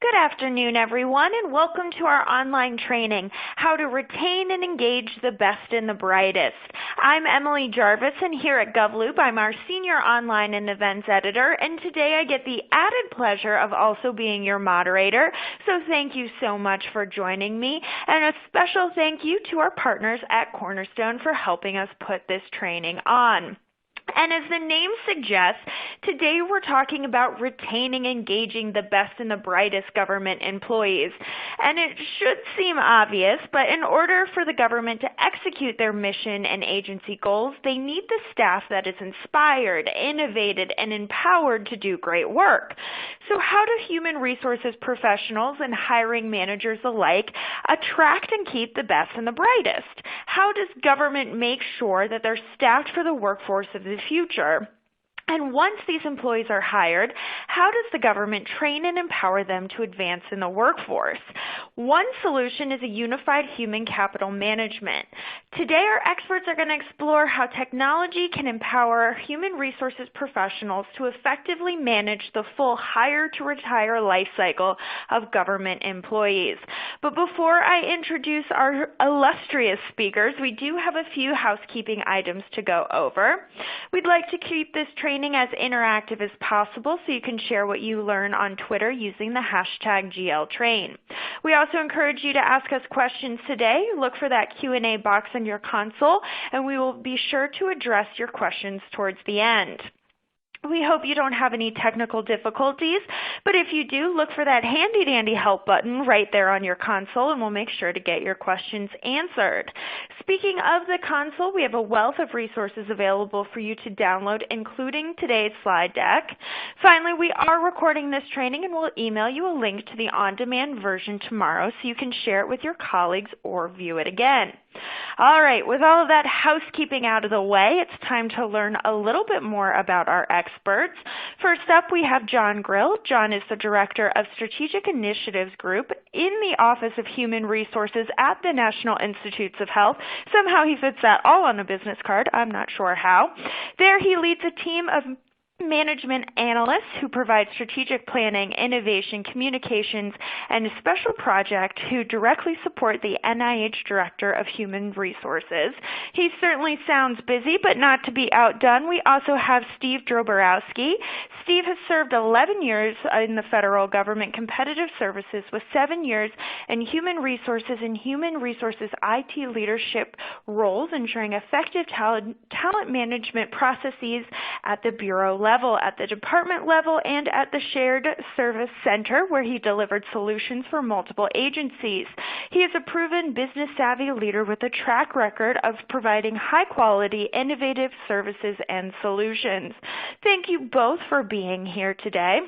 Good afternoon, everyone, and welcome to our online training, How to Retain and Engage the Best and the Brightest. I'm Emily Jarvis, and here at GovLoop, I'm our Senior Online and Events Editor, and today I get the added pleasure of also being your moderator, so thank you so much for joining me, and a special thank you to our partners at Cornerstone for helping us put this training on. And as the name suggests, today we're talking about retaining and engaging the best and the brightest government employees. And it should seem obvious, but in order for the government to execute their mission and agency goals, they need the staff that is inspired, innovated, and empowered to do great work. So how do human resources professionals and hiring managers alike attract and keep the best and the brightest? How does government make sure that they're staffed for the workforce of the future? And once these employees are hired, how does the government train and empower them to advance in the workforce? One solution is a unified human capital management. Today, our experts are going to explore how technology can empower human resources professionals to effectively manage the full hire-to-retire life cycle of government employees. But before I introduce our illustrious speakers, we do have a few housekeeping items to go over. We'd like to keep this training as interactive as possible, so you can share what you learn on Twitter using the hashtag GLTrain. We also encourage you to ask us questions today. Look for that Q&A box on your console, and we will be sure to address your questions towards the end. We hope you don't have any technical difficulties, but if you do, look for that handy-dandy help button right there on your console, and we'll make sure to get your questions answered. Speaking of the console, we have a wealth of resources available for you to download, including today's slide deck. Finally, we are recording this training, and we'll email you a link to the on-demand version tomorrow so you can share it with your colleagues or view it again. All right, with all of that housekeeping out of the way, it's time to learn a little bit more about our experts. First up, we have John Grill. John is the Director of Strategic Initiatives Group in the Office of Human Resources at the National Institutes of Health. Somehow he fits that all on a business card. I'm not sure how. There he leads a team of management analysts who provide strategic planning, innovation, communications, and a special project who directly support the NIH Director of Human Resources. He certainly sounds busy, but not to be outdone, we also have Steve Droborowski. Steve has served 11 years in the federal government competitive services with 7 years in human resources and human resources IT leadership roles, ensuring effective talent management processes at the bureau level, at the department level, and at the shared service center where he delivered solutions for multiple agencies. He is a proven business-savvy leader with a track record of providing high-quality, innovative services and solutions. Thank you both for being here today.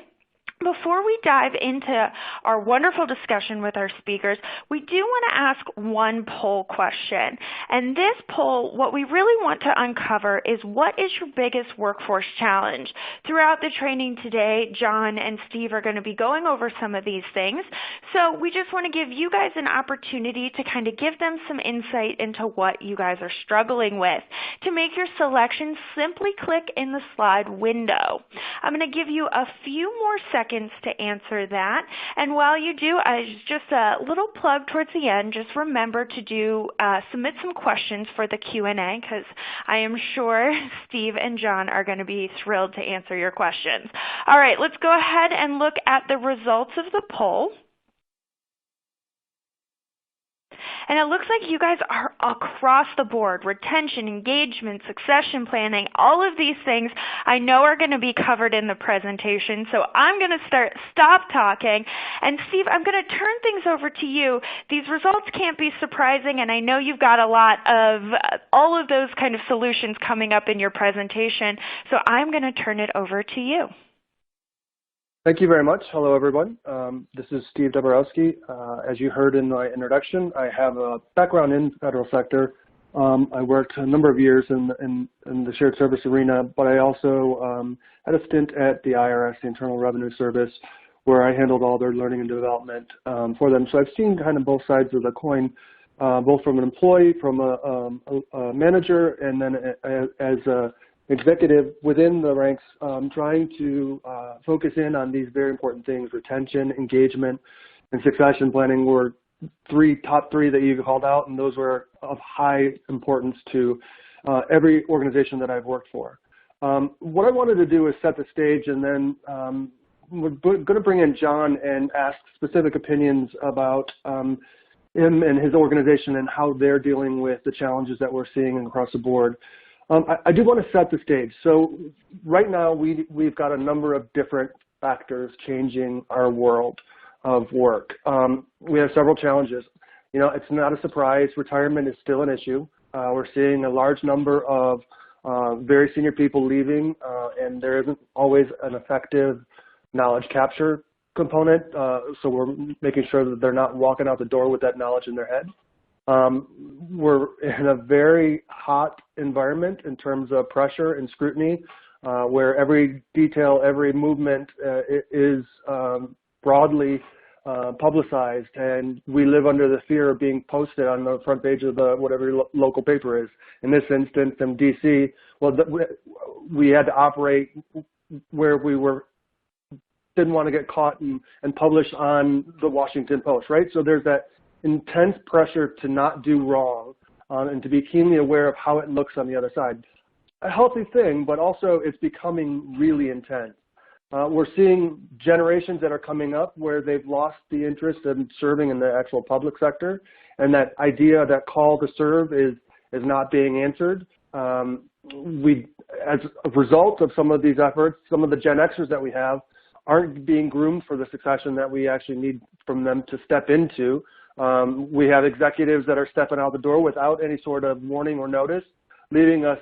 Before we dive into our wonderful discussion with our speakers, we do want to ask one poll question. And this poll, what we really want to uncover is, what is your biggest workforce challenge? Throughout the training today, John and Steve are going to be going over some of these things. So we just want to give you guys an opportunity to kind of give them some insight into what you guys are struggling with. To make your selection, simply click in the slide window. I'm going to give you a few more seconds to answer that. And while you do, just a little plug towards the end, just remember to submit some questions for the Q&A, because I am sure Steve and John are going to be thrilled to answer your questions. All right, let's go ahead and look at the results of the poll. And it looks like you guys are across the board. Retention, engagement, succession planning, all of these things I know are going to be covered in the presentation. So I'm going to stop talking. And Steve, I'm going to turn things over to you. These results can't be surprising, and I know you've got a lot of all of those kind of solutions coming up in your presentation. So I'm going to turn it over to you. Thank you very much. Hello, everyone. This is Steve Droborowski. As you heard in my introduction, I have a background in federal sector. I worked a number of years in the shared service arena, but I also had a stint at the IRS, the Internal Revenue Service, where I handled all their learning and development for them. So I've seen kind of both sides of the coin, both from an employee, from a manager, and then as a executive within the ranks trying to focus in on these very important things: retention, engagement, and succession planning were top three that you called out, and those were of high importance to every organization that I've worked for. What I wanted to do is set the stage, and then we're going to bring in John and ask specific opinions about him and his organization and how they're dealing with the challenges that we're seeing across the board. I do want to set the stage. So right now we've got a number of different factors changing our world of work. We have several challenges. You know, it's not a surprise. Retirement is still an issue. We're seeing a large number of very senior people leaving, and there isn't always an effective knowledge capture component. So we're making sure that they're not walking out the door with that knowledge in their head. We're in a very hot environment in terms of pressure and scrutiny, where every detail, every movement is broadly publicized, and we live under the fear of being posted on the front page of whatever your local paper is. In this instance, in DC, well, we had to operate where we didn't want to get caught and publish on the Washington Post, right? So there's that intense pressure to not do wrong and to be keenly aware of how it looks on the other side. A healthy thing, but also it's becoming really intense. We're seeing generations that are coming up where they've lost the interest in serving in the actual public sector, and that idea, that call to serve is not being answered. As a result of some of these efforts, some of the Gen Xers that we have aren't being groomed for the succession that we actually need from them to step into. We have executives that are stepping out the door without any sort of warning or notice, leaving us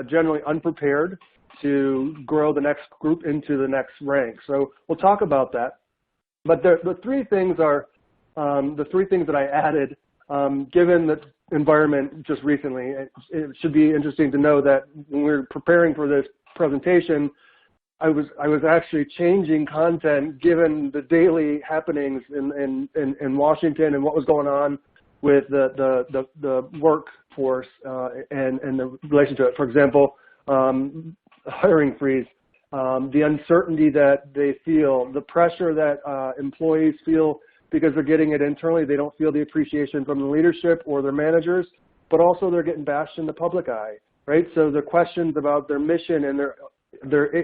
generally unprepared to grow the next group into the next rank. So we'll talk about that. But the three things are the three things that I added, given the environment just recently. It should be interesting to know that when we were preparing for this presentation, I was actually changing content given the daily happenings in Washington and what was going on with the workforce and the relation to it. For example, hiring freeze, the uncertainty that they feel, the pressure that employees feel because they're getting it internally. They don't feel the appreciation from the leadership or their managers, but also they're getting bashed in the public eye, right? So the questions about their mission and their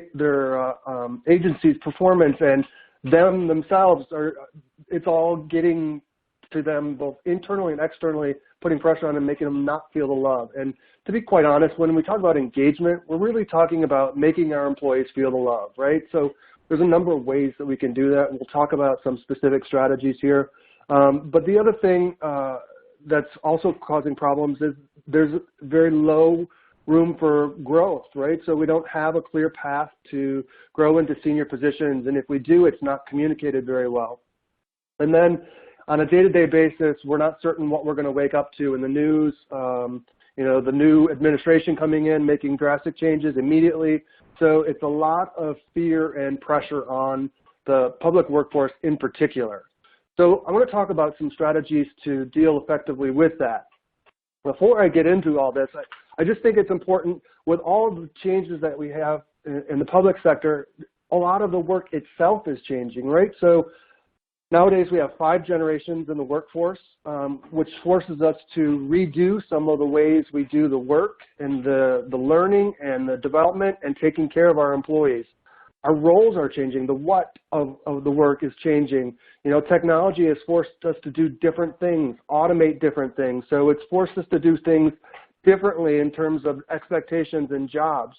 agency's performance and them themselves it's all getting to them both internally and externally, putting pressure on them, making them not feel the love. And to be quite honest, when we talk about engagement, we're really talking about making our employees feel the love, right? So there's a number of ways that we can do that. We'll talk about some specific strategies here. But the other thing that's also causing problems is there's very low room for growth, right? So we don't have a clear path to grow into senior positions, and if we do, it's not communicated very well. And then on a day-to-day basis, we're not certain what we're going to wake up to in the news. You know, the new administration coming in, making drastic changes immediately. So it's a lot of fear and pressure on the public workforce in particular. So I want to talk about some strategies to deal effectively with that. Before I get into all this, I just think it's important, with all of the changes that we have in the public sector, a lot of the work itself is changing, right? So nowadays we have 5 generations in the workforce, which forces us to redo some of the ways we do the work and the learning and the development and taking care of our employees. Our roles are changing. The what of the work is changing. You know, technology has forced us to do different things, automate different things. So it's forced us to do things differently in terms of expectations and jobs.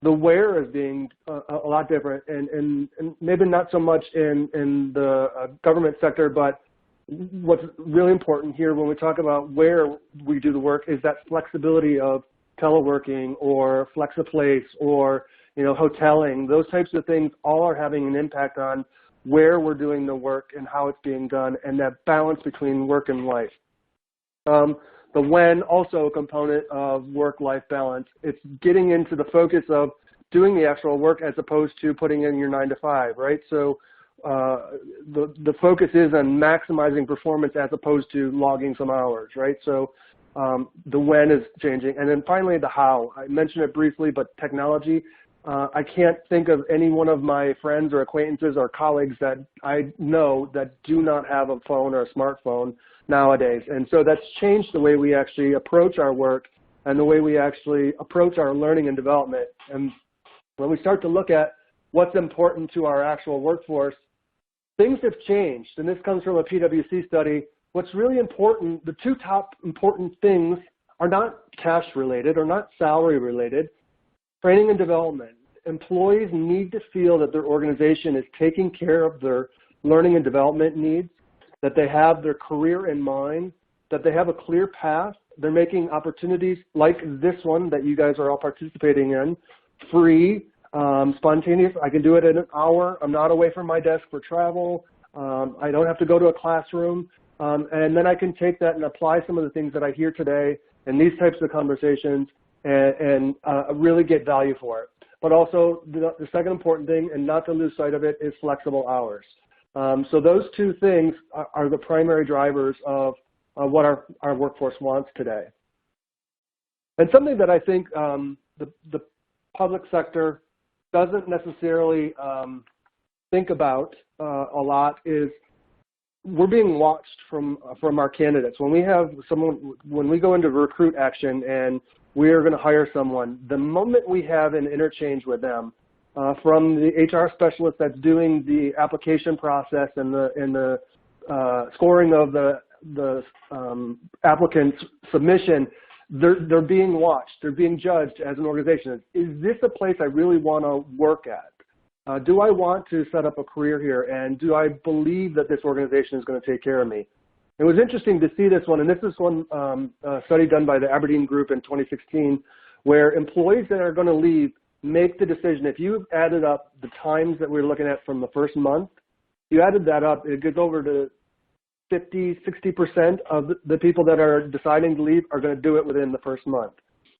The where is being a lot different, and maybe not so much in the government sector, but what's really important here when we talk about where we do the work is that flexibility of teleworking or flex-a-place or, you know, hoteling. Those types of things all are having an impact on where we're doing the work and how it's being done, and that balance between work and life. The when, also a component of work-life balance. It's getting into the focus of doing the actual work as opposed to putting in your 9 to 5, right? So the focus is on maximizing performance as opposed to logging some hours, right? So The when is changing. And then finally, the how. I mentioned it briefly, but technology. I can't think of any one of my friends or acquaintances or colleagues that I know that do not have a phone or a smartphone nowadays. And so that's changed the way we actually approach our work and the way we actually approach our learning and development. And when we start to look at what's important to our actual workforce, things have changed. And this comes from a PwC study. What's really important, the two top important things are not cash related or not salary related. Training and development. Employees need to feel that their organization is taking care of their learning and development needs, that they have their career in mind, that they have a clear path. They're making opportunities like this one that you guys are all participating in, free, spontaneous. I can do it in an hour. I'm not away from my desk for travel. I don't have to go to a classroom. And then I can take that and apply some of the things that I hear today in these types of conversations and really get value for it. But also the second important thing, and not to lose sight of it, is flexible hours. So those two things are the primary drivers of what our workforce wants today. And something that I think the public sector doesn't necessarily think about a lot is we're being watched from our candidates. When we have someone, when we go into recruit action and we are going to hire someone, the moment we have an interchange with them, from the HR specialist that's doing the application process and the scoring of the applicant's submission, they're being watched. They're being judged as an organization. Is this a place I really want to work at? Do I want to set up a career here, and do I believe that this organization is going to take care of me? It was interesting to see this one, and this is one study done by the Aberdeen Group in 2016, where employees that are going to leave make the decision. If you added up the times that we're looking at from the first month, you added that up, it gets over to 50, 60% of the people that are deciding to leave are going to do it within the first month.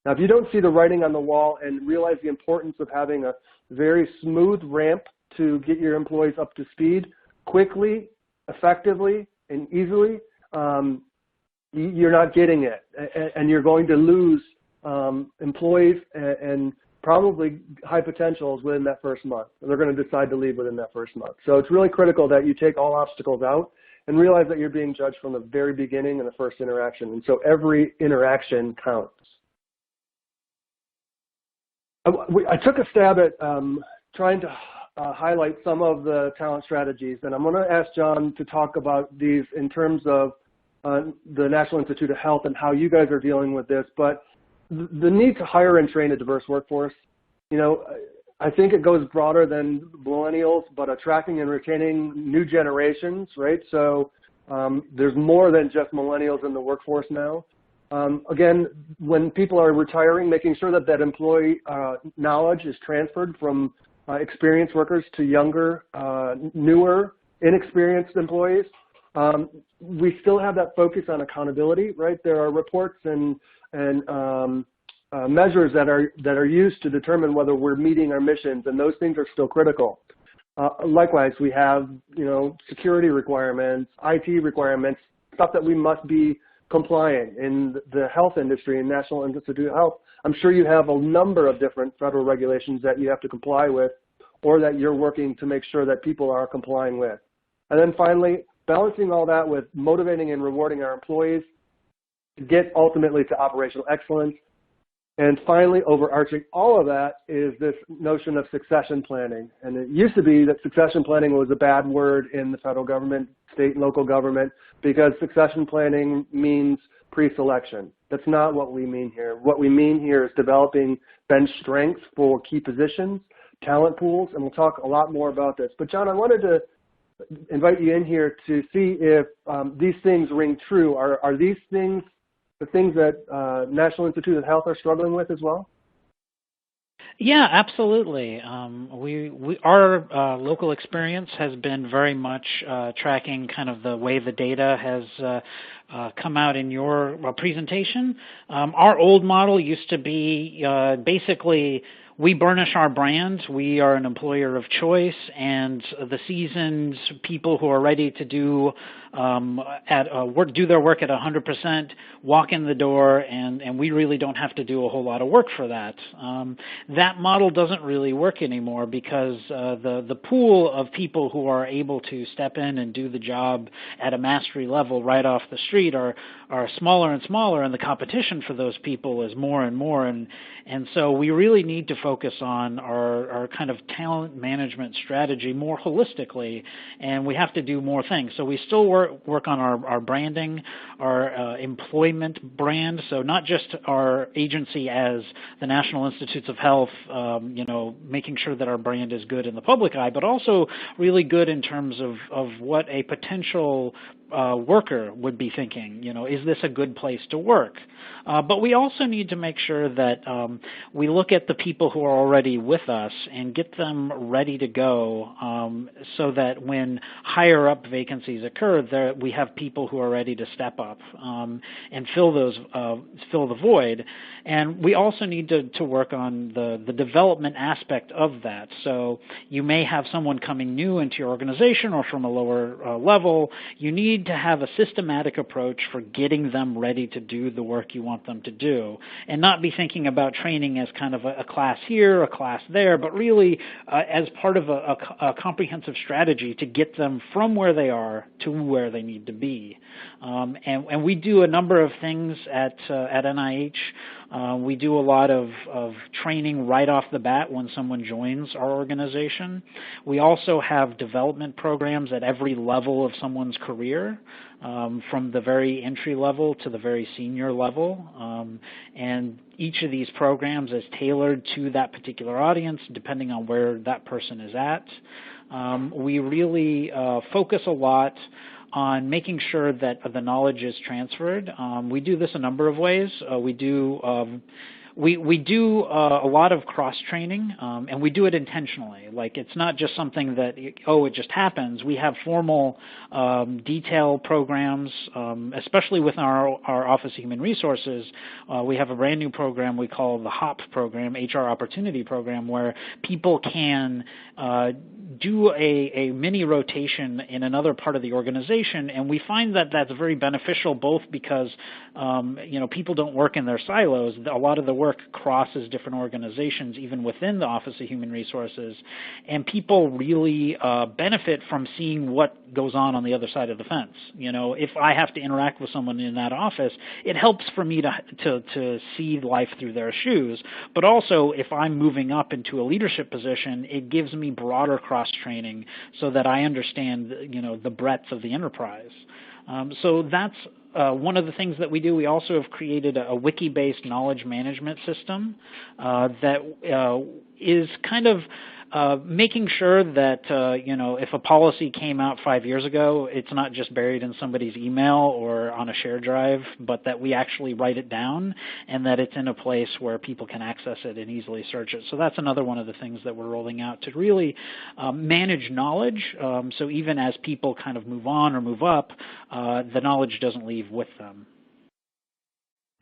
Now, if you don't see the writing on the wall and realize the importance of having a very smooth ramp to get your employees up to speed quickly, effectively, and easily, you're not getting it. And you're going to lose employees and probably high potentials within that first month. They're going to decide to leave within that first month. So it's really critical that you take all obstacles out and realize that you're being judged from the very beginning in the first interaction. And so every interaction counts. I took a stab at trying to highlight some of the talent strategies, and I'm going to ask John to talk about these in terms of the National Institute of Health and how you guys are dealing with this. But the need to hire and train a diverse workforce, you know, I think it goes broader than millennials, but attracting and retaining new generations, right? So there's more than just millennials in the workforce now. Again, when people are retiring, making sure that that employee knowledge is transferred from experienced workers to younger, newer, inexperienced employees. We still have that focus on accountability, right? There are reports and measures that are used to determine whether we're meeting our missions, and those things are still critical. Likewise, we have, you know, security requirements, IT requirements, stuff that we must be compliant in the health industry and National Institute of Health. I'm sure you have a number of different federal regulations that you have to comply with, or that you're working to make sure that people are complying with. And then finally, balancing all that with motivating and rewarding our employees to get ultimately to operational excellence. And finally, overarching all of that is this notion of succession planning. And it used to be that succession planning was a bad word in the federal government, state and local government, because succession planning means pre-selection. That's not what we mean here. What we mean here is developing bench strength for key positions, talent pools, and we'll talk a lot more about this. But John, I wanted to invite you in here to see if these things ring true. Are these things the things that National Institute of Health are struggling with as well? Yeah, absolutely. Our local experience has been very much tracking kind of the way the data has come out in your presentation. Our old model used to be basically we burnish our brand. We are an employer of choice, and the seasoned people who are ready to do do their work at 100% walk in the door, and we really don't have to do a whole lot of work for that. That model doesn't really work anymore because the pool of people who are able to step in and do the job at a mastery level right off the street are smaller and smaller, and the competition for those people is more and more, and so we really need to focus on our kind of talent management strategy more holistically, and we have to do more things. So we still work on our branding, our employment brand, so not just our agency as the National Institutes of Health, making sure that our brand is good in the public eye, but also really good in terms of what a potential worker would be thinking. Is this a good place to work? But we also need to make sure that we look at the people who are already with us and get them ready to go, so that when higher up vacancies occur, we have people who are ready to step up and fill the void. And we also need to work on the development aspect of that. So you may have someone coming new into your organization or from a lower level. You need to have a systematic approach for getting them ready to do the work you want them to do, and not be thinking about training as kind of a class here, a class there, but really as part of a comprehensive strategy to get them from where they are to where they need to be. And we do a number of things at NIH. We do a lot of training right off the bat when someone joins our organization. We also have development programs at every level of someone's career, from the very entry level to the very senior level. And each of these programs is tailored to that particular audience depending on where that person is at. We really focus a lot on making sure that the knowledge is transferred. We do this a number of ways. We do a lot of cross-training, and we do it intentionally. Like, it's not just something that, it just happens. We have formal detail programs, especially with our Office of Human Resources. We have a brand new program we call the HOP program, HR Opportunity Program, where people can do a mini rotation in another part of the organization, and we find that that's very beneficial, both because people don't work in their silos. A lot of the work crosses different organizations, even within the Office of Human Resources, and people really benefit from seeing what goes on the other side of the fence. If I have to interact with someone in that office, it helps for me to see life through their shoes, but also if I'm moving up into a leadership position, it gives me broader cross-training so that I understand the breadth of the enterprise. So that's one of the things that we do. We also have created a wiki-based knowledge management system that is kind of making sure that, if a policy came out 5 years ago, it's not just buried in somebody's email or on a shared drive, but that we actually write it down and that it's in a place where people can access it and easily search it. So that's another one of the things that we're rolling out to really manage knowledge. So even as people kind of move on or move up, the knowledge doesn't leave with them.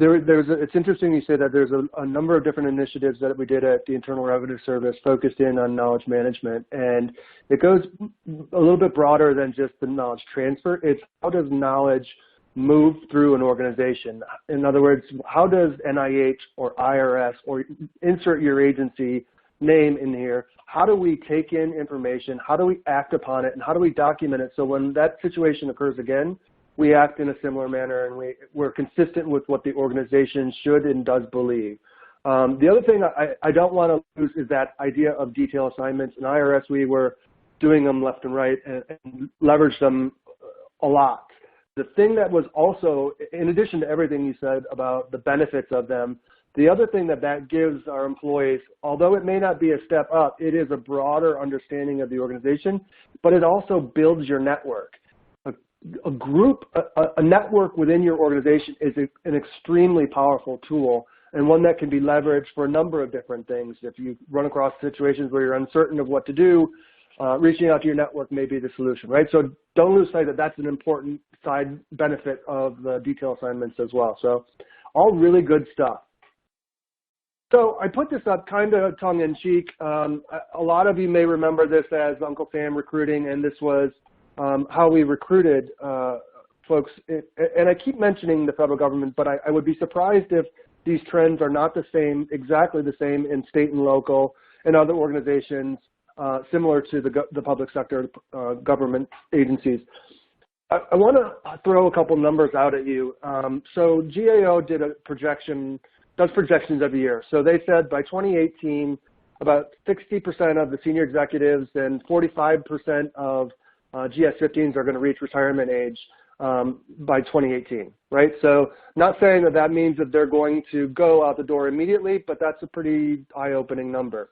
It's interesting you say that there's a number of different initiatives that we did at the Internal Revenue Service focused in on knowledge management, and it goes a little bit broader than just the knowledge transfer. It's how does knowledge move through an organization? In other words, how does NIH or IRS or insert your agency name in here, how do we take in information, how do we act upon it, and how do we document it so when that situation occurs again, we act in a similar manner and we're consistent with what the organization should and does believe. The other thing I don't want to lose is that idea of detail assignments. In IRS, we were doing them left and right and leveraged them a lot. The thing that was also, in addition to everything you said about the benefits of them, the other thing that gives our employees, although it may not be a step up, it is a broader understanding of the organization, but it also builds your network. A network within your organization is an extremely powerful tool and one that can be leveraged for a number of different things. If you run across situations where you're uncertain of what to do, reaching out to your network may be the solution, right? So don't lose sight that that's an important side benefit of the detail assignments as well. So all really good stuff. So I put this up kind of tongue-in-cheek. A lot of you may remember this as Uncle Sam recruiting, and this was how we recruited folks. And I keep mentioning the federal government, but I would be surprised if these trends are not the same, exactly the same in state and local and other organizations similar to the public sector government agencies. I want to throw a couple numbers out at you. So GAO did a projection, does projections every year. So they said by 2018, about 60% of the senior executives and 45% of GS-15s are going to reach retirement age by 2018, right? So not saying that that means that they're going to go out the door immediately, but that's a pretty eye-opening number.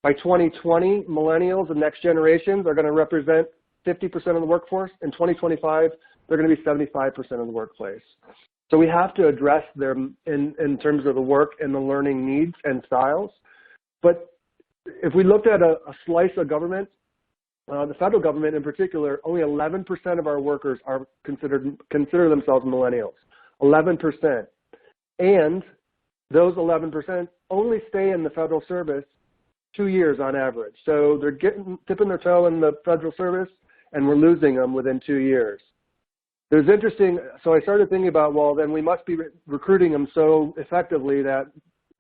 By 2020, millennials and next generations are going to represent 50% of the workforce. In 2025, they're going to be 75% of the workplace. So we have to address them in terms of the work and the learning needs and styles. But if we looked at a slice of government, the federal government in particular, only 11% of our workers are consider themselves millennials, 11%. And those 11% only stay in the federal service 2 years on average. So they're dipping their toe in the federal service, and we're losing them within 2 years. It was interesting, so I started thinking about, well, then we must be recruiting them so effectively that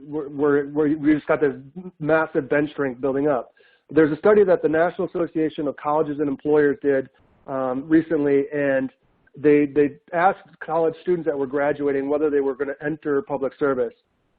we just got this massive bench strength building up. There's a study that the National Association of Colleges and Employers did recently, and they asked college students that were graduating whether they were going to enter public service.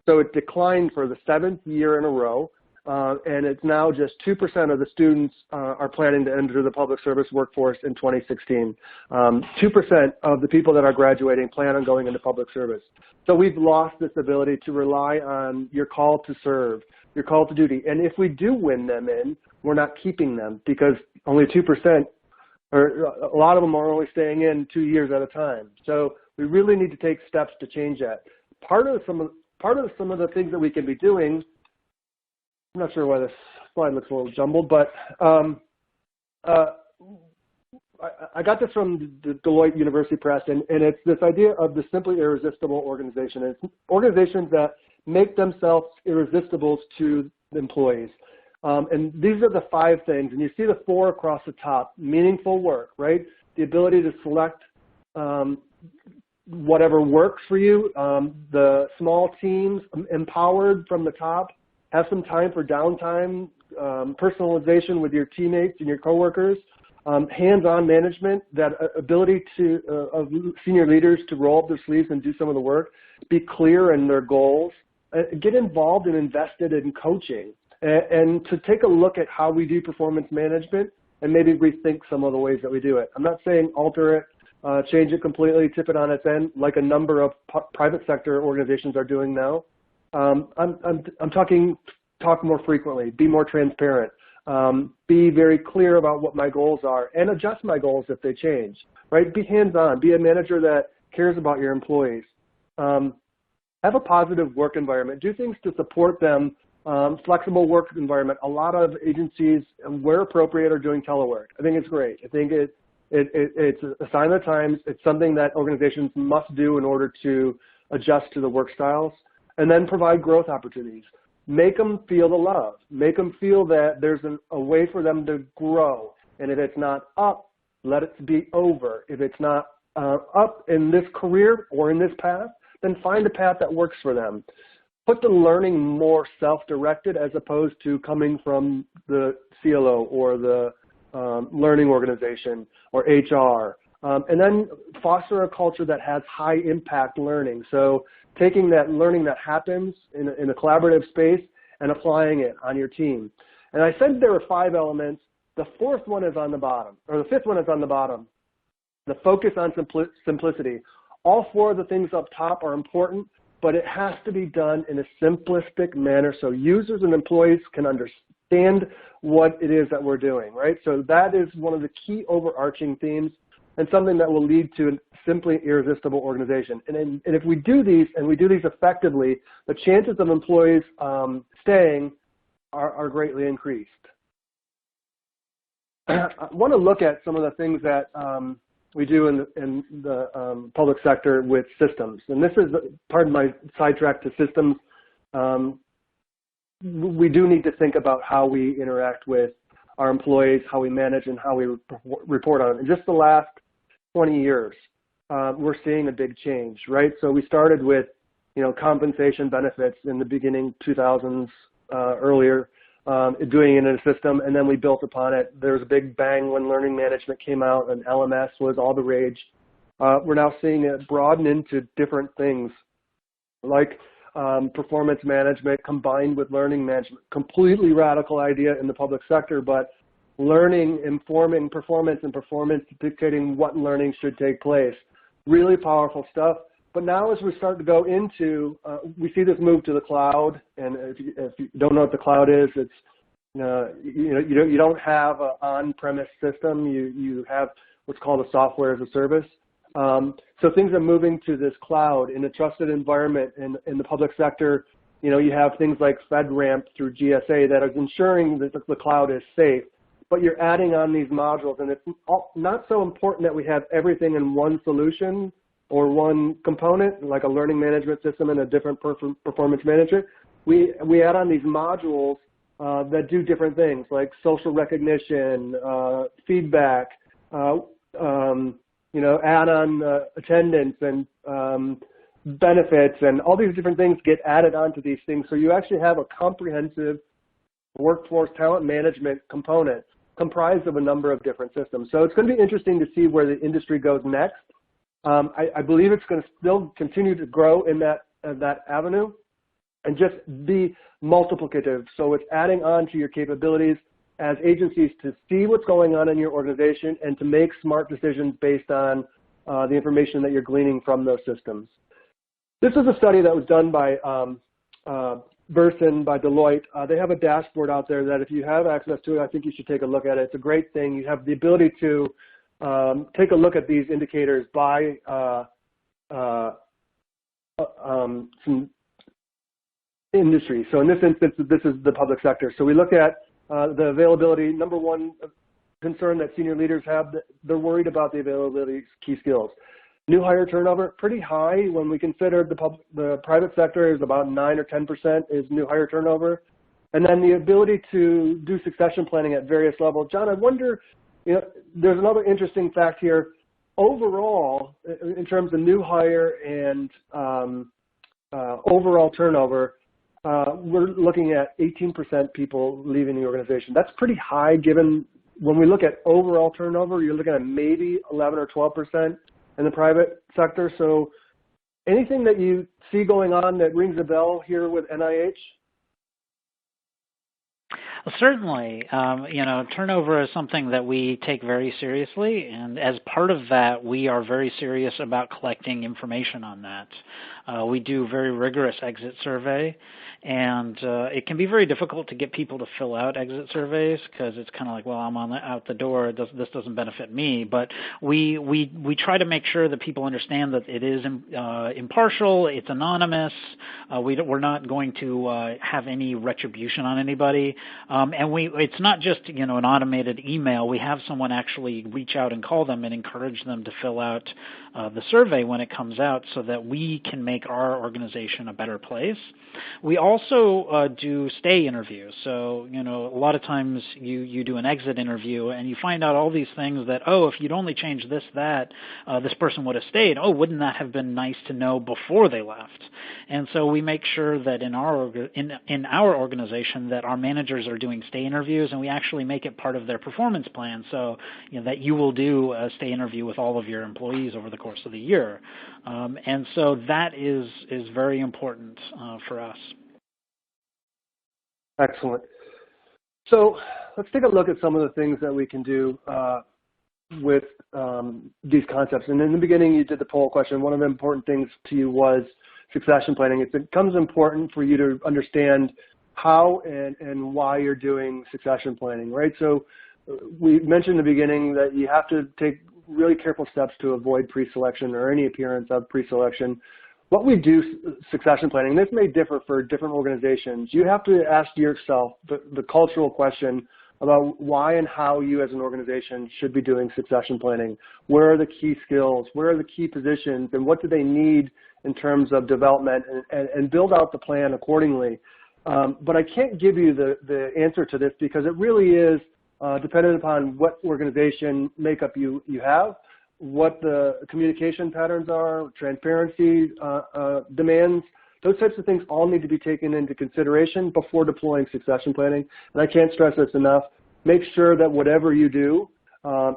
So it declined for the 7th year in a row, and it's now just 2% of the students are planning to enter the public service workforce in 2016. 2% of the people that are graduating plan on going into public service. So we've lost this ability to rely on your call to serve, your call to duty. And if we do win them in, we're not keeping them because only 2%, or a lot of them are only staying in 2 years at a time. So we really need to take steps to change that. Part of some of the things that we can be doing, I'm not sure why this slide looks a little jumbled, but I got this from the Deloitte University Press, and it's this idea of the simply irresistible organization. It's organizations that make themselves irresistible to employees. And these are the 5 things, and you see the 4 across the top. Meaningful work, right? The ability to select whatever works for you, the small teams, empowered from the top, have some time for downtime, personalization with your teammates and your coworkers, hands-on management, that ability of senior leaders to roll up their sleeves and do some of the work, be clear in their goals, get involved and invested in coaching, and to take a look at how we do performance management and maybe rethink some of the ways that we do it. I'm not saying alter it, change it completely, tip it on its end, like a number of private sector organizations are doing now. I'm talking talk more frequently, be more transparent, be very clear about what my goals are, and adjust my goals if they change, right? Be hands-on, be a manager that cares about your employees. Have a positive work environment, do things to support them, flexible work environment. A lot of agencies, where appropriate, are doing telework. I think it's great. I think it's a sign of the times. It's something that organizations must do in order to adjust to the work styles. And then provide growth opportunities. Make them feel the love. Make them feel that there's a way for them to grow. And if it's not up, let it be over. If it's not up in this career or in this path, then find a path that works for them. Put the learning more self-directed as opposed to coming from the CLO or the learning organization or HR. And then foster a culture that has high impact learning. So taking that learning that happens in a collaborative space and applying it on your team. And I said there were 5 elements. The 4th one is on the bottom, or the 5th one is on the bottom. The focus on simplicity. All 4 of the things up top are important, but it has to be done in a simplistic manner so users and employees can understand what it is that we're doing, right? So that is one of the key overarching themes and something that will lead to a simply irresistible organization. And if we do these, and we do these effectively, the chances of employees staying are greatly increased. I want to look at some of the things that we do in the public sector with systems. And this is part of my sidetrack to systems. we do need to think about how we interact with our employees, how we manage, and how we report on it. In just the last 20 years, we're seeing a big change, right? So we started with, compensation benefits in the beginning 2000s, earlier, doing it in a system, and then we built upon it. There was a big bang when learning management came out, and LMS was all the rage. We're now seeing it broaden into different things, like performance management combined with learning management. Completely radical idea in the public sector, but learning informing performance and performance dictating what learning should take place. Really powerful stuff. But now as we start to go into, we see this move to the cloud, and if you don't know what the cloud is, it's, you don't have an on-premise system. You have what's called a software as a service. So things are moving to this cloud in a trusted environment in the public sector. You have things like FedRAMP through GSA that is ensuring that the cloud is safe, but you're adding on these modules, and it's not so important that we have everything in one solution or one component, like a learning management system and a different performance management. We add on these modules that do different things, like social recognition, feedback, add on attendance and benefits, and all these different things get added onto these things. So you actually have a comprehensive workforce talent management component comprised of a number of different systems. So it's going to be interesting to see where the industry goes next. I believe it's going to still continue to grow in that avenue and just be multiplicative. So it's adding on to your capabilities as agencies to see what's going on in your organization and to make smart decisions based on the information that you're gleaning from those systems. This is a study that was done by Burson, by Deloitte. They have a dashboard out there that if you have access to it, I think you should take a look at it. It's a great thing. You have the ability to take a look at these indicators by some industry. So in this instance, this is the public sector. So we look at the availability. Number one concern that senior leaders have, they're worried about the availability of key skills. New hire turnover, pretty high when we consider the private sector is about 9 or 10% is new hire turnover. And then the ability to do succession planning at various levels. John, I wonder, there's another interesting fact here. Overall, in terms of new hire and overall turnover, we're looking at 18% people leaving the organization. That's pretty high given when we look at overall turnover, you're looking at maybe 11 or 12% in the private sector. So anything that you see going on that rings a bell here with NIH? Well, certainly, turnover is something that we take very seriously, and as part of that, we are very serious about collecting information on that. We do very rigorous exit survey, and it can be very difficult to get people to fill out exit surveys because it's kind of like, well, I'm out the door. This doesn't benefit me. But we try to make sure that people understand that it is impartial. It's anonymous. We're not going to have any retribution on anybody. And it's not just an automated email. We have someone actually reach out and call them and encourage them to fill out the survey when it comes out so that we can make our organization a better place. We also do stay interviews. So, a lot of times you do an exit interview and you find out all these things that, if you'd only changed this, this person would have stayed. Oh, wouldn't that have been nice to know before they left? And so we make sure that in our organization that our managers are doing stay interviews, and we actually make it part of their performance plan so that you will do a stay interview with all of your employees over the course of the year. And so that is very important for us. Excellent. So let's take a look at some of the things that we can do with these concepts. And in the beginning, you did the poll question. One of the important things to you was succession planning. It becomes important for you to understand how and why you're doing succession planning, right? So we mentioned in the beginning that you have to take really careful steps to avoid pre-selection or any appearance of pre-selection. What we do succession planning, this may differ for different organizations. You have to ask yourself the cultural question about why and how you as an organization should be doing succession planning. Where are the key skills? Where are the key positions? And what do they need in terms of development? And build out the plan accordingly. But I can't give you the answer to this because it really is dependent upon what organization makeup you have, what the communication patterns are, transparency demands. Those types of things all need to be taken into consideration before deploying succession planning. And I can't stress this enough. Make sure that whatever you do,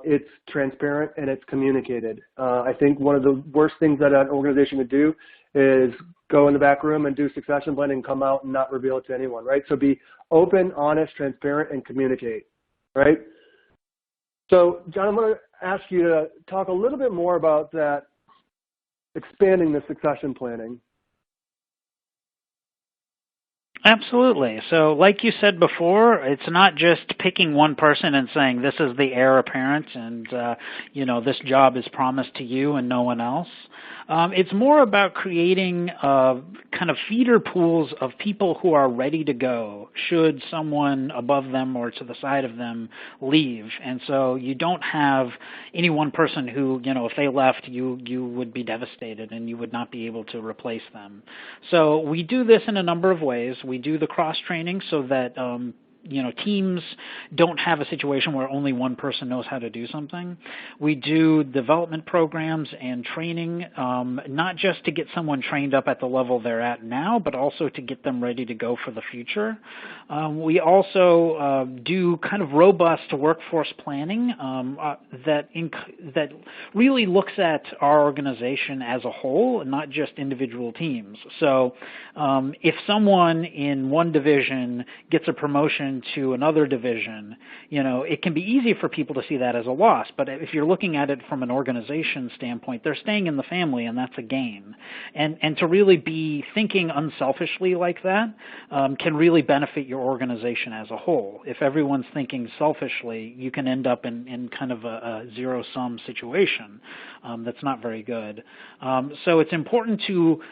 it's transparent and it's communicated. I think one of the worst things that an organization would do is go in the back room and do succession planning and come out and not reveal it to anyone, right? So be open, honest, transparent, and communicate, right? So, John, I'm going to ask you to talk a little bit more about that, expanding the succession planning. Absolutely. So like you said before, it's not just picking one person and saying this is the heir apparent and, this job is promised to you and no one else. It's more about creating kind of feeder pools of people who are ready to go should someone above them or to the side of them leave. And so you don't have any one person who, if they left, you would be devastated and you would not be able to replace them. So we do this in a number of ways. We do the cross-training so that teams don't have a situation where only one person knows how to do something. We do development programs and training, not just to get someone trained up at the level they're at now, but also to get them ready to go for the future. We also do kind of robust workforce planning that really looks at our organization as a whole and not just individual teams. So if someone in one division gets a promotion to another division, it can be easy for people to see that as a loss. But if you're looking at it from an organization standpoint, they're staying in the family, and that's a gain. And to really be thinking unselfishly like that can really benefit your organization as a whole. If everyone's thinking selfishly, you can end up in kind of a zero-sum situation that's not very good. So it's important to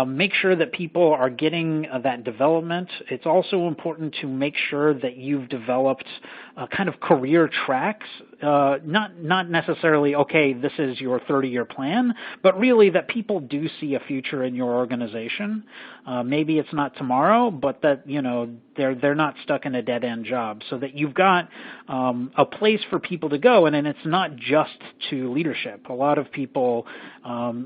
make sure that people are getting that development. It's also important to make sure that you've developed kind of career tracks, not necessarily, okay, this is your 30-year plan, but really that people do see a future in your organization. Maybe it's not tomorrow, but that, they're not stuck in a dead-end job, so that you've got a place for people to go, and it's not just to leadership. A lot of people,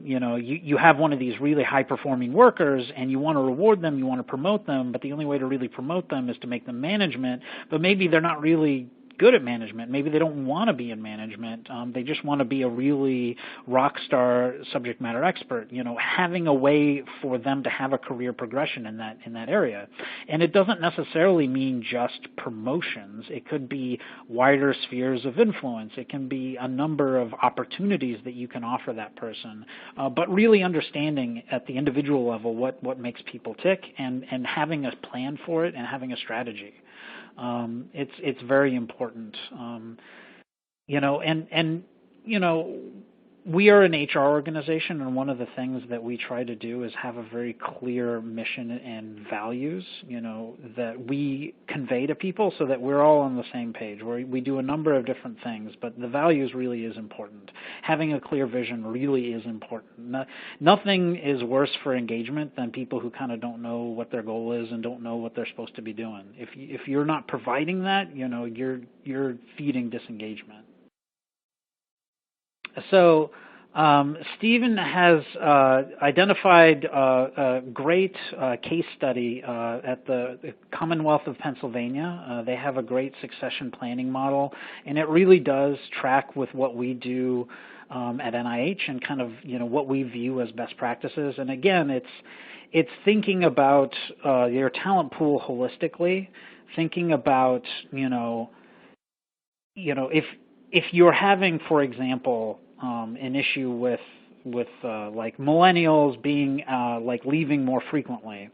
you have one of these really high-performing workers, and you want to reward them, you want to promote them, but the only way to really promote them is to make them management, but maybe they're not really good at management. Maybe they don't want to be in management. They just want to be a really rock star subject matter expert. Having a way for them to have a career progression in that area. And it doesn't necessarily mean just promotions. It could be wider spheres of influence. It can be a number of opportunities that you can offer that person. But really understanding at the individual level what makes people tick and having a plan for it and having a strategy. It's very important, we are an HR organization, and one of the things that we try to do is have a very clear mission and values, that we convey to people so that we're all on the same page. We do a number of different things, but the values really is important. Having a clear vision really is important. Nothing is worse for engagement than people who kind of don't know what their goal is and don't know what they're supposed to be doing. If you're not providing that, you're feeding disengagement. So Stephen has identified a great case study at the Commonwealth of Pennsylvania. They have a great succession planning model, and it really does track with what we do at NIH and kind of what we view as best practices. And again, it's thinking about your talent pool holistically, thinking about if you're having, for example, an issue with like millennials being like leaving more frequently,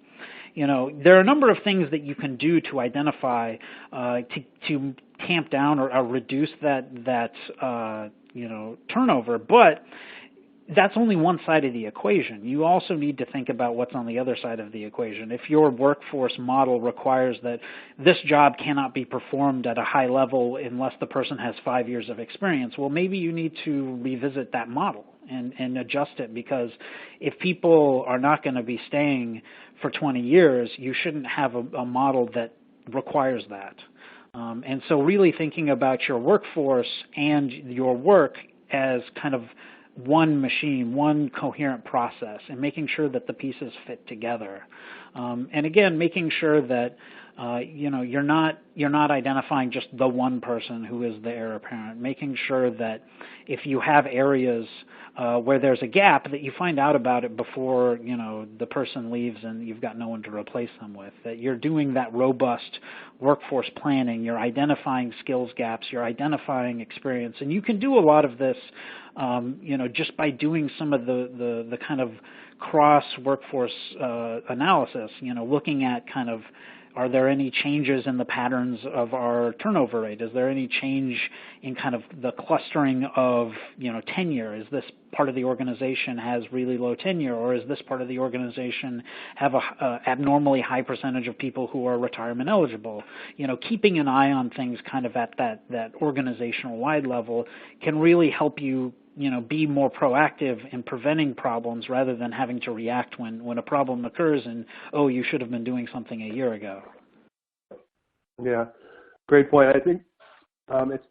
there are a number of things that you can do to identify to tamp down or reduce that turnover, but that's only one side of the equation. You also need to think about what's on the other side of the equation. If your workforce model requires that this job cannot be performed at a high level unless the person has 5 years of experience, well, maybe you need to revisit that model and adjust it, because if people are not going to be staying for 20 years, you shouldn't have a model that requires that. And so really thinking about your workforce and your work as kind of one machine, one coherent process, and making sure that the pieces fit together. And again, making sure that you're not identifying just the one person who is the heir apparent. Making sure that if you have areas where there's a gap, that you find out about it before the person leaves and you've got no one to replace them with. That you're doing that robust workforce planning. You're identifying skills gaps. You're identifying experience, and you can do a lot of this, just by doing some of the kind of cross workforce analysis. Looking at kind of, are there any changes in the patterns of our turnover rate? Is there any change in kind of the clustering of, tenure? Is this part of the organization has really low tenure, or is this part of the organization have a abnormally high percentage of people who are retirement eligible? Keeping an eye on things kind of at that organizational wide level can really help you be more proactive in preventing problems rather than having to react when a problem occurs and, oh, you should have been doing something a year ago. Yeah, great point. I think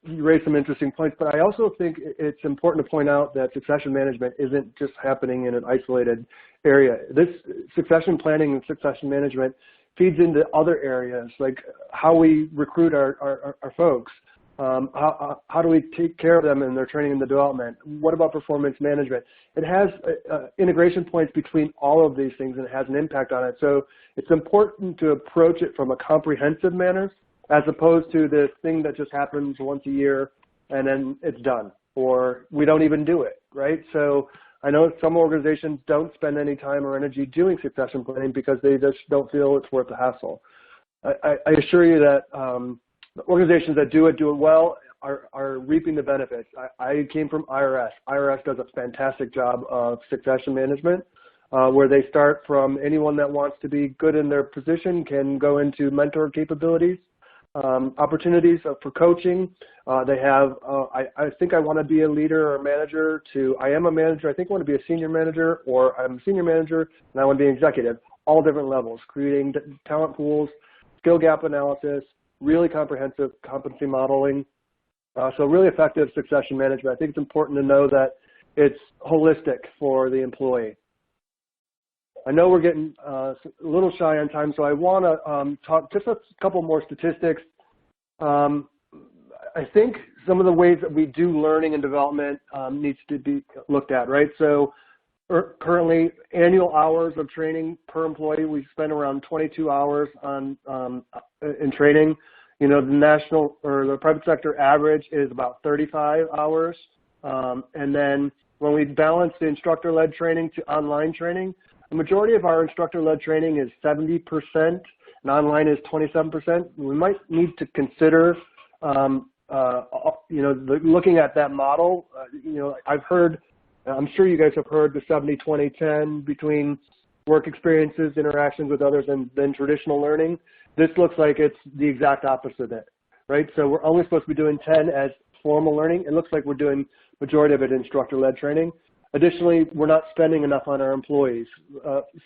you raised some interesting points, but I also think it's important to point out that succession management isn't just happening in an isolated area. This succession planning and succession management feeds into other areas, like how we recruit our folks. How do we take care of them in their training and the development? What about performance management? It has integration points between all of these things, and it has an impact on it. So it's important to approach it from a comprehensive manner, as opposed to this thing that just happens once a year and then it's done, or we don't even do it, right? So I know some organizations don't spend any time or energy doing succession planning because they just don't feel it's worth the hassle. I assure you that the organizations that do it well are reaping the benefits. I came from IRS. IRS does a fantastic job of succession management, where they start from anyone that wants to be good in their position can go into mentor capabilities, opportunities for coaching. They have, I think I want to be a leader or a manager, to I am a manager, I think I want to be a senior manager, or I'm a senior manager and I want to be an executive. All different levels, creating talent pools, skill gap analysis, really comprehensive competency modeling. So really effective succession management. I think it's important to know that it's holistic for the employee. I know we're getting a little shy on time, so I want to talk just a couple more statistics. I think some of the ways that we do learning and development needs to be looked at, right? So currently, annual hours of training per employee, we spend around 22 hours in training. The national or the private sector average is about 35 hours. And then when we balance the instructor-led training to online training, the majority of our instructor-led training is 70%, and online is 27%. We might need to consider, looking at that model. I'm sure you guys have heard the 70-20-10 between work experiences, interactions with others, and then traditional learning. This looks like it's the exact opposite of it, right? So we're only supposed to be doing 10 as formal learning. It looks like we're doing majority of it instructor-led training. Additionally, we're not spending enough on our employees.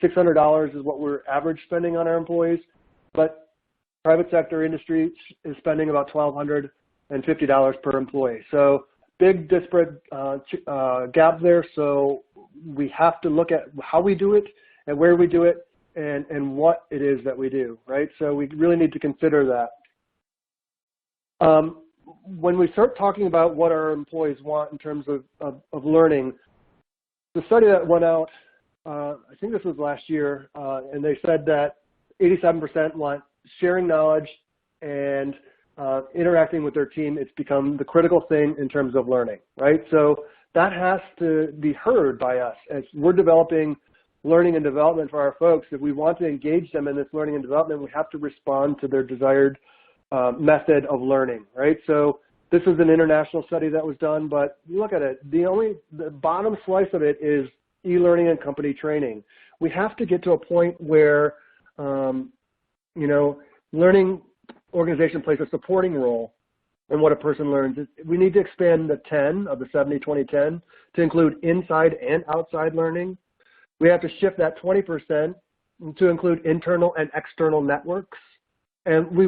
$600 is what we're average spending on our employees, but private sector industry is spending about $1,250 per employee. So big disparate gap there. So we have to look at how we do it and where we do it and what it is that we do, right? So we really need to consider that. When we start talking about what our employees want in terms of learning, the study that went out, I think this was last year, and they said that 87% want sharing knowledge and interacting with their team. It's become the critical thing in terms of learning, right? So that has to be heard by us as we're developing learning and development for our folks. If we want to engage them in this learning and development, we have to respond to their desired method of learning, right? So this is an international study that was done, but you look at it, the bottom slice of it is e-learning and company training. We have to get to a point where, learning organization plays a supporting role and what a person learns. We need to expand the 10 of the 70-20-10 to include inside and outside learning. We have to shift that 20% to include internal and external networks. And we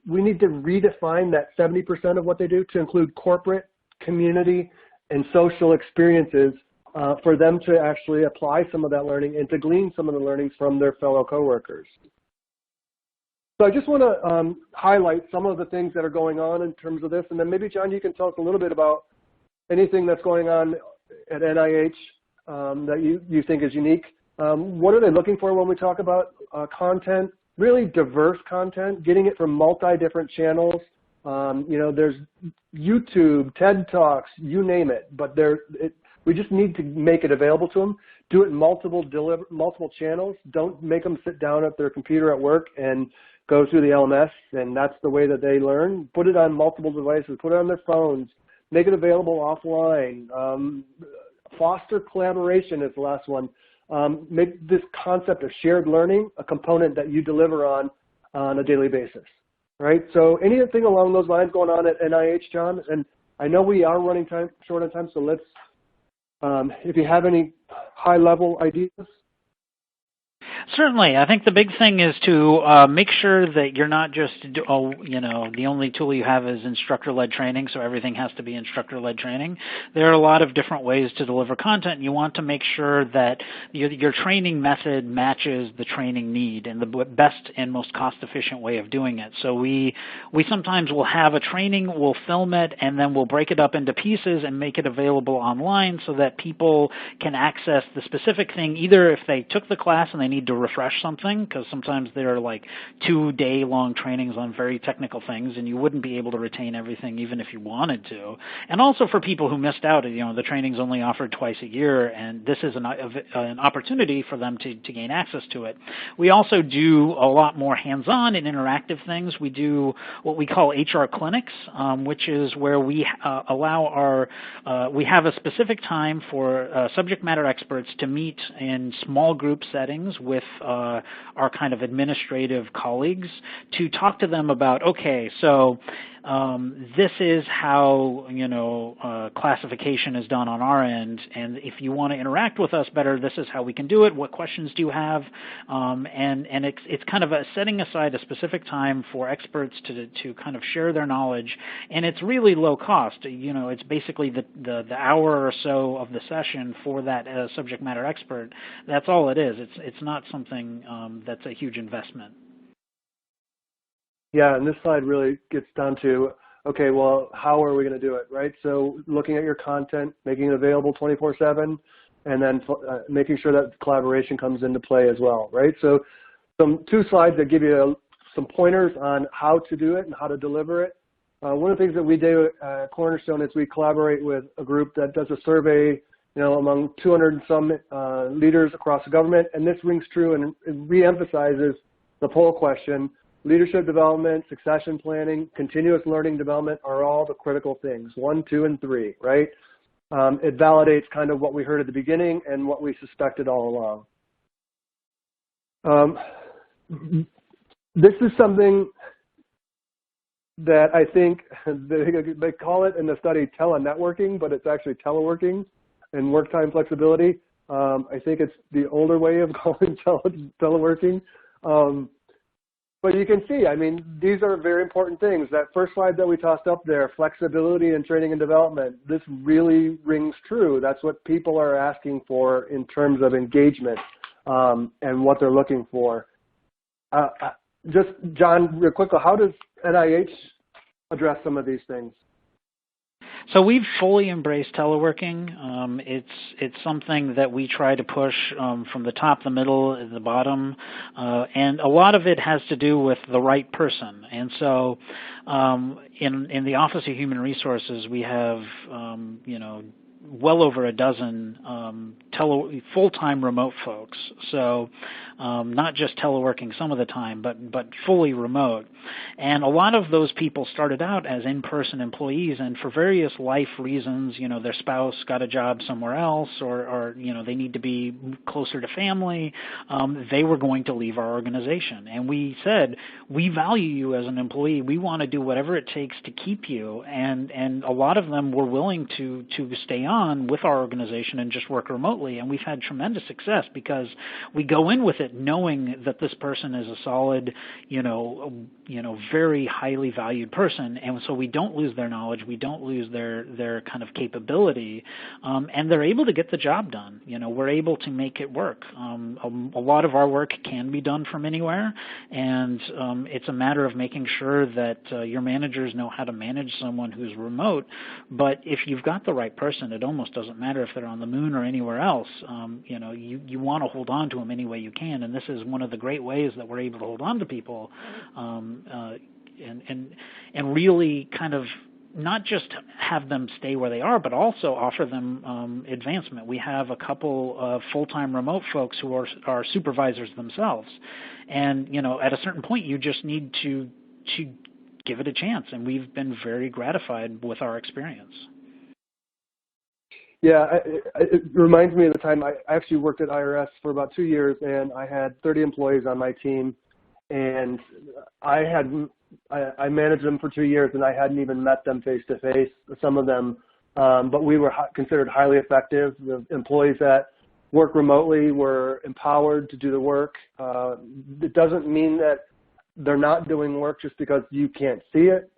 need to redefine that 70% of what they do to include corporate, community, and social experiences for them to actually apply some of that learning and to glean some of the learnings from their fellow coworkers. So I just want to highlight some of the things that are going on in terms of this, and then maybe, John, you can tell us a little bit about anything that's going on at NIH that you think is unique. What are they looking for when we talk about content? Really diverse content, getting it from multi-different channels. There's YouTube, TED Talks, you name it, but we just need to make it available to them. Do it in multiple channels. Don't make them sit down at their computer at work and go through the LMS, and that's the way that they learn. Put it on multiple devices. Put it on their phones. Make it available offline. Foster collaboration is the last one. Make this concept of shared learning a component that you deliver on a daily basis, right? So anything along those lines going on at NIH, John? And I know we are running short on time, so let's, if you have any high-level ideas. Certainly. I think the big thing is to make sure that you're not just, the only tool you have is instructor-led training, so everything has to be instructor-led training. There are a lot of different ways to deliver content, and you want to make sure that your training method matches the training need and the best and most cost-efficient way of doing it. So we sometimes will have a training, we'll film it, and then we'll break it up into pieces and make it available online so that people can access the specific thing, either if they took the class and they need to refresh something, because sometimes there are like 2-day-long trainings on very technical things, and you wouldn't be able to retain everything even if you wanted to. And also for people who missed out, the training's only offered twice a year, and this is an opportunity for them to gain access to it. We also do a lot more hands-on and interactive things. We do what we call HR clinics, which is where we we have a specific time for subject matter experts to meet in small group settings with our kind of administrative colleagues to talk to them about, okay, so this is how classification is done on our end, and if you want to interact with us better, this is how we can do it. What questions do you have? And it's kind of setting aside a specific time for experts to kind of share their knowledge, and it's really low cost. It's basically the hour or so of the session for that subject matter expert. That's all it is. It's not something that's a huge investment. Yeah, and this slide really gets down to, okay, well, how are we going to do it, right? So looking at your content, making it available 24/7, and then making sure that collaboration comes into play as well, right? So two slides that give you some pointers on how to do it and how to deliver it. One of the things that we do at Cornerstone is we collaborate with a group that does a survey, among 200 and some leaders across the government, and this rings true and reemphasizes the poll question. Leadership development, succession planning, continuous learning development are all the critical things, 1, 2, and 3, right? It validates kind of what we heard at the beginning and what we suspected all along. This is something that I think they call it in the study telenetworking, but it's actually teleworking and work time flexibility. I think it's the older way of calling teleworking. But you can see, these are very important things. That first slide that we tossed up there, flexibility in training and development, this really rings true. That's what people are asking for in terms of engagement and what they're looking for. Just, John, real quickly, how does NIH address some of these things? So we've fully embraced teleworking. It's something that we try to push from the top, the middle, and the bottom, and a lot of it has to do with the right person. And so in the Office of Human Resources, we have well over a dozen full-time remote folks. So not just teleworking some of the time, but fully remote. And a lot of those people started out as in-person employees, and for various life reasons, their spouse got a job somewhere else, or they need to be closer to family, they were going to leave our organization. And we said, we value you as an employee. We want to do whatever it takes to keep you. And a lot of them were willing to stay on with our organization and just work remotely. And we've had tremendous success because we go in with it knowing that this person is a solid, very highly valued person. And so we don't lose their knowledge. We don't lose their kind of capability. And they're able to get the job done. We're able to make it work. A lot of our work can be done from anywhere. And it's a matter of making sure that your managers know how to manage someone who's remote. But if you've got the right person, it almost doesn't matter if they're on the moon or anywhere else. You want to hold on to them any way you can, and this is one of the great ways that we're able to hold on to people, and really kind of not just have them stay where they are, but also offer them advancement. We have a couple of full-time remote folks who are supervisors themselves, and at a certain point, you just need to give it a chance, and we've been very gratified with our experience. Yeah, it reminds me of the time I actually worked at IRS for about 2 years, and I had 30 employees on my team, and I managed them for 2 years, and I hadn't even met them face to face, some of them, but we were considered highly effective. The employees that work remotely were empowered to do the work. It doesn't mean that they're not doing work just because you can't see it.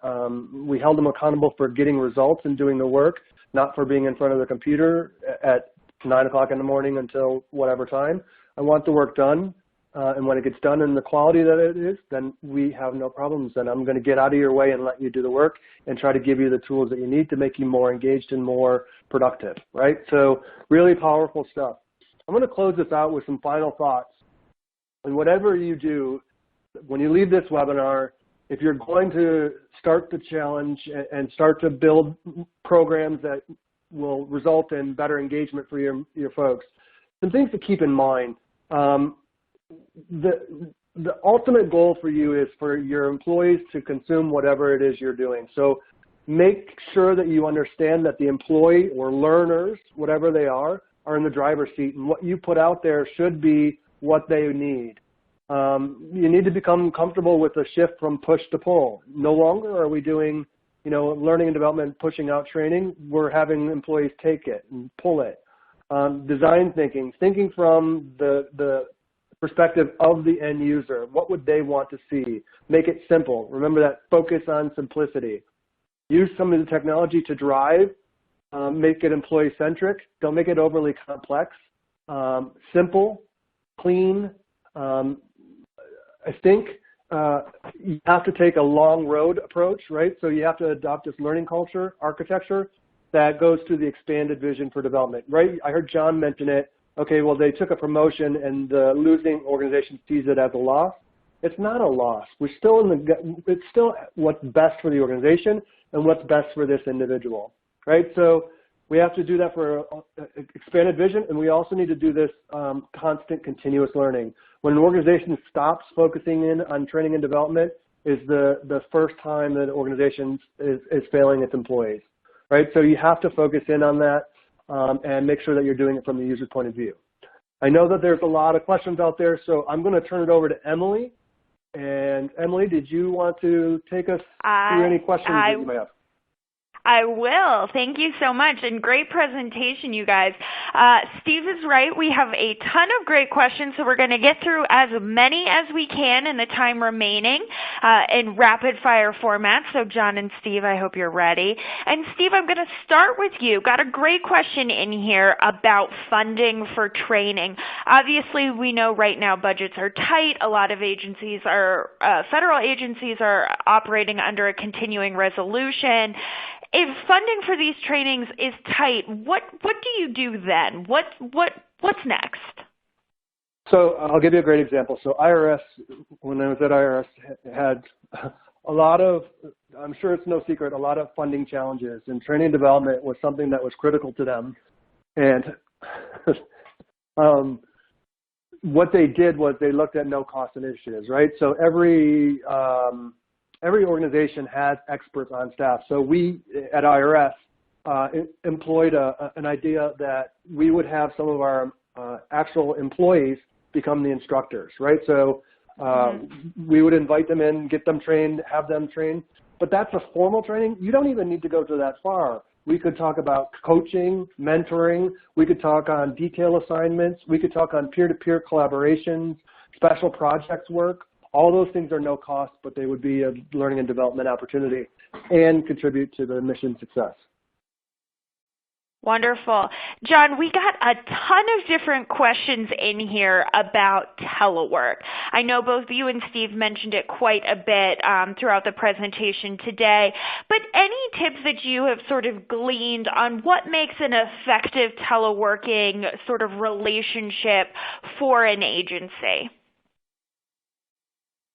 We held them accountable for getting results and doing the work, not for being in front of the computer at 9 o'clock in the morning until whatever time. I want the work done, and when it gets done in the quality that it is, then we have no problems. And I'm going to get out of your way and let you do the work and try to give you the tools that you need to make you more engaged and more productive, right? So really powerful stuff. I'm going to close this out with some final thoughts. And whatever you do, when you leave this webinar, if you're going to start the challenge and start to build programs that will result in better engagement for your folks, some things to keep in mind. The ultimate goal for you is for your employees to consume whatever it is you're doing. So make sure that you understand that the employee or learners, whatever they are in the driver's seat, and what you put out there should be what they need. You need to become comfortable with the shift from push to pull. No longer are we doing, learning and development, pushing out training. We're having employees take it and pull it. Design thinking from the perspective of the end user. What would they want to see? Make it simple. Remember that focus on simplicity. Use some of the technology to drive. Make it employee-centric. Don't make it overly complex. Simple, clean. I think you have to take a long road approach, right? So you have to adopt this learning culture, architecture that goes to the expanded vision for development, right? I heard John mention it. Okay, well, they took a promotion and the losing organization sees it as a loss. It's not a loss. We're still it's still what's best for the organization and what's best for this individual, right? So we have to do that for expanded vision, and we also need to do this constant continuous learning. When an organization stops focusing in on training and development is the first time that an organization is failing its employees, right? So you have to focus in on that and make sure that you're doing it from the user's point of view. I know that there's a lot of questions out there, so I'm going to turn it over to Emily. And Emily, did you want to take us through any questions that you may have? I will. Thank you so much, and great presentation, you guys. Steve is right. We have a ton of great questions, so we're going to get through as many as we can in the time remaining in rapid-fire format. So, John and Steve, I hope you're ready. And, Steve, I'm going to start with you. Got a great question in here about funding for training. Obviously, we know right now budgets are tight. A lot of agencies federal agencies are operating under a continuing resolution. If funding for these trainings is tight, what do you do then? What's next? So I'll give you a great example. So IRS, when I was at IRS, had I'm sure it's no secret, a lot of funding challenges, and training and development was something that was critical to them. And what they did was they looked at no-cost initiatives, right? So every organization has experts on staff. So we at IRS employed an idea that we would have some of our actual employees become the instructors, right? So we would invite them in, get them trained, have them trained. But that's a formal training. You don't even need to go to that far. We could talk about coaching, mentoring. We could talk on detail assignments. We could talk on peer-to-peer collaborations, special projects work. All those things are no cost, but they would be a learning and development opportunity and contribute to the mission success. Wonderful. John, we got a ton of different questions in here about telework. I know both you and Steve mentioned it quite a bit throughout the presentation today, but any tips that you have sort of gleaned on what makes an effective teleworking sort of relationship for an agency?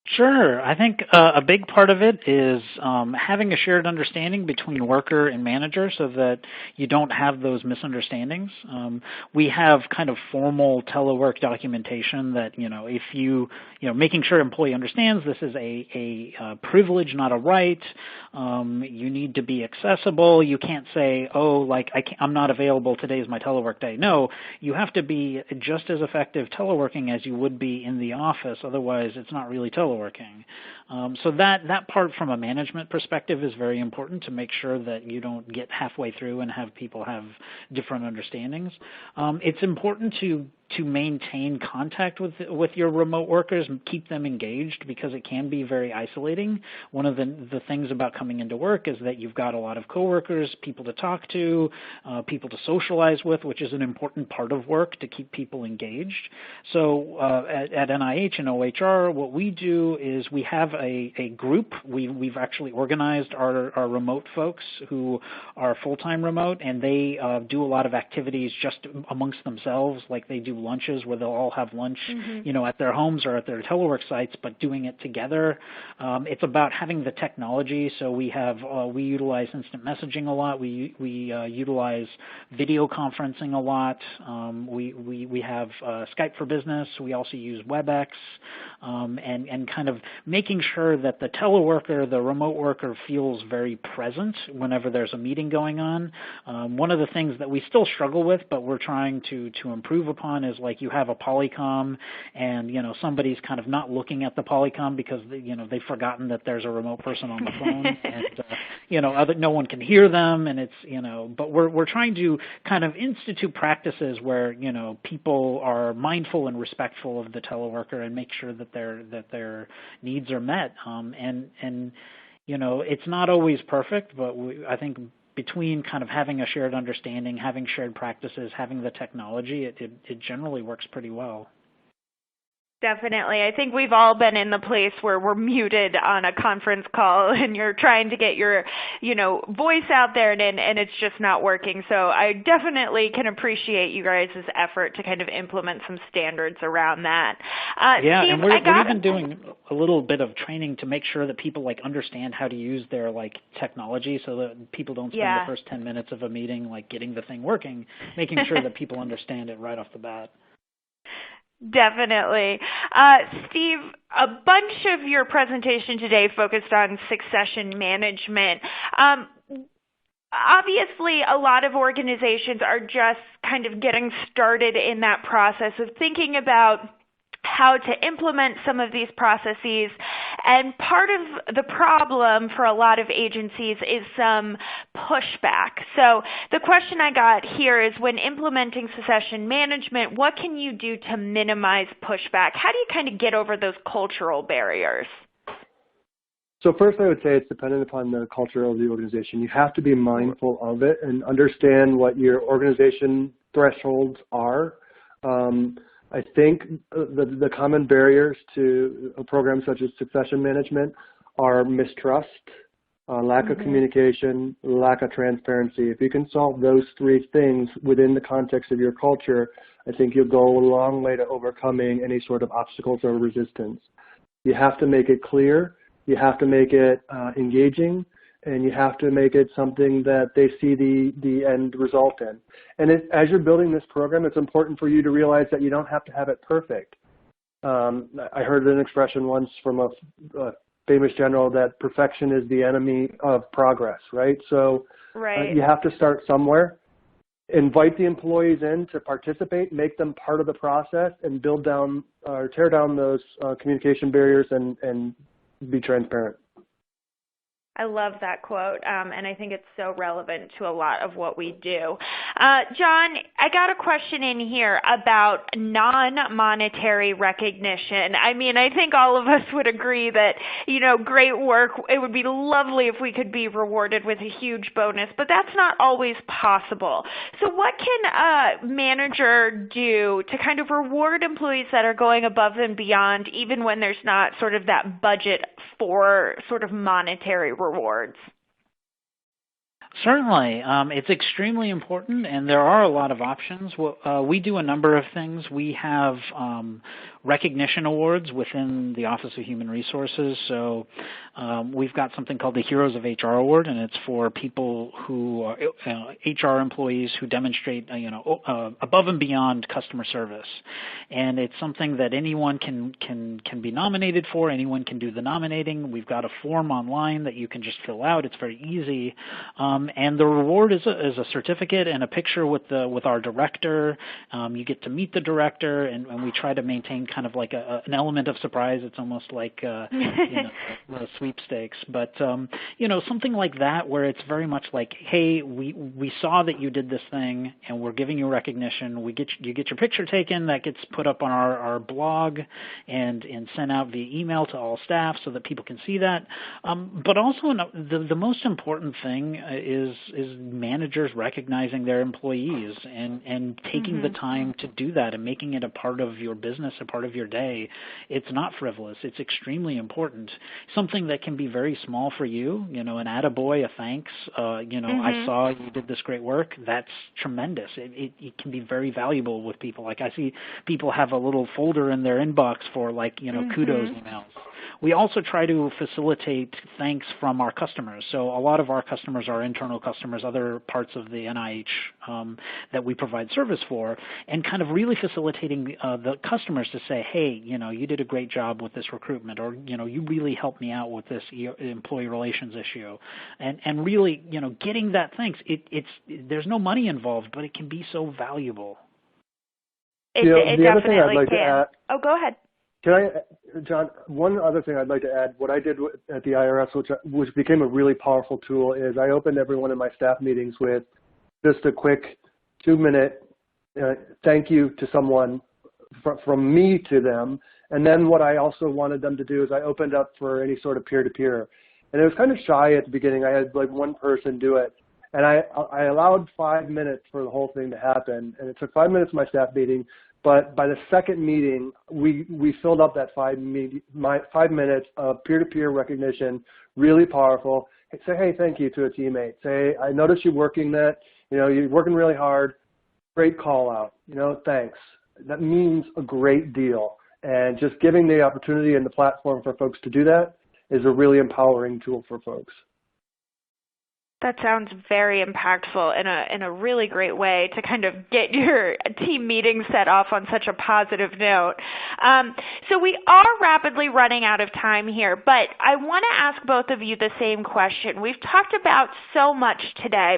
Sure. I think a big part of it is having a shared understanding between worker and manager so that you don't have those misunderstandings. We have kind of formal telework documentation that, if making sure employee understands this is a privilege, not a right. You need to be accessible. You can't say, I'm not available. Today is my telework day. No, you have to be just as effective teleworking as you would be in the office. Otherwise, it's not really teleworking. So that part from a management perspective is very important to make sure that you don't get halfway through and have people have different understandings. It's important to maintain contact with your remote workers and keep them engaged because it can be very isolating. One of the things about coming into work is that you've got a lot of coworkers, people to talk to, people to socialize with, which is an important part of work to keep people engaged. So at NIH and OHR, what we do is we have a group. We've actually organized our remote folks who are full-time remote, and they do a lot of activities just amongst themselves, like they do lunches where they'll all have lunch, at their homes or at their telework sites, but doing it together. It's about having the technology. So we utilize instant messaging a lot. We utilize video conferencing a lot. We have Skype for Business. We also use WebEx, and kind of making sure that the teleworker, the remote worker, feels very present whenever there's a meeting going on. One of the things that we still struggle with, but we're trying to improve upon, is like you have a Polycom and somebody's kind of not looking at the Polycom because they've forgotten that there's a remote person on the phone and no one can hear them, and it's but we're trying to kind of institute practices where people are mindful and respectful of the teleworker and make sure that their needs are met, and it's not always perfect, but I think between kind of having a shared understanding, having shared practices, having the technology, it generally works pretty well. Definitely. I think we've all been in the place where we're muted on a conference call and you're trying to get your, voice out there and it's just not working. So I definitely can appreciate you guys' effort to kind of implement some standards around that. Steve, and we're even doing a little bit of training to make sure that people understand how to use their technology so that people don't spend the first 10 minutes of a meeting getting the thing working, making sure that people understand it right off the bat. Definitely. Steve, a bunch of your presentation today focused on succession management. Obviously, a lot of organizations are just kind of getting started in that process of thinking about how to implement some of these processes. And part of the problem for a lot of agencies is some pushback. So the question I got here is, when implementing succession management, what can you do to minimize pushback? How do you kind of get over those cultural barriers? So first, I would say it's dependent upon the culture of the organization. You have to be mindful of it and understand what your organization thresholds are. I think the common barriers to a program such as succession management are mistrust, lack of communication, lack of transparency. If you can solve those three things within the context of your culture, I think you'll go a long way to overcoming any sort of obstacles or resistance. You have to make it clear you have to make it engaging, and you have to make it something that they see the end result in. And as you're building this program, it's important for you to realize that you don't have to have it perfect. I heard an expression once from a famous general that perfection is the enemy of progress, right? So you have to start somewhere. Invite the employees in to participate, make them part of the process, and build down or tear down those communication barriers and be transparent. I love that quote, and I think it's so relevant to a lot of what we do. John, I got a question in here about non-monetary recognition. I mean, I think all of us would agree that, great work, it would be lovely if we could be rewarded with a huge bonus, but that's not always possible. So what can a manager do to kind of reward employees that are going above and beyond, even when there's not sort of that budget for sort of monetary rewards? Certainly. It's extremely important, and there are a lot of options. We do a number of things. We have recognition awards within the Office of Human Resources. So we've got something called the Heroes of HR Award, and it's for people who are HR employees who demonstrate, above and beyond customer service. And it's something that anyone can be nominated for. Anyone can do the nominating. We've got a form online that you can just fill out. It's very easy. And the reward is a certificate and a picture with our director. You get to meet the director, and we try to maintain kind of like an element of surprise. It's almost like the sweepstakes, but something like that where it's very much like, hey, we saw that you did this thing, and we're giving you recognition. You get your picture taken, that gets put up on our blog and sent out via email to all staff so that people can see that. But also the most important thing is managers recognizing their employees and taking the time to do that and making it a part of your business, a part of your day. It's not frivolous. It's extremely important. Something that can be very small for you, an attaboy, a thanks, I saw you did this great work. That's tremendous. It can be very valuable with people. Like I see people have a little folder in their inbox for kudos emails. We also try to facilitate thanks from our customers. So a lot of our customers are internal customers, other parts of the NIH that we provide service for, and kind of really facilitating the customers to say, hey, you did a great job with this recruitment, or, you really helped me out with this employee relations issue. And really, getting that thanks, there's no money involved, but it can be so valuable. It definitely can. Oh, go ahead. John, one other thing I'd like to add, what I did at the IRS, which became a really powerful tool, is I opened every one of my staff meetings with just a quick 2-minute thank you to someone from me to them. And then what I also wanted them to do is I opened up for any sort of peer-to-peer. And it was kind of shy at the beginning. I had like one person do it. And I allowed 5 minutes for the whole thing to happen. And it took 5 minutes of my staff meeting. But by the second meeting, we filled up that 5 minutes of peer-to-peer recognition, really powerful. Say, hey, thank you to a teammate. Say, I noticed you working that. You're working really hard. Great call out. Thanks. That means a great deal. And just giving the opportunity and the platform for folks to do that is a really empowering tool for folks. That sounds very impactful in a really great way to kind of get your team meeting set off on such a positive note. So we are rapidly running out of time here, but I want to ask both of you the same question. We've talked about so much today.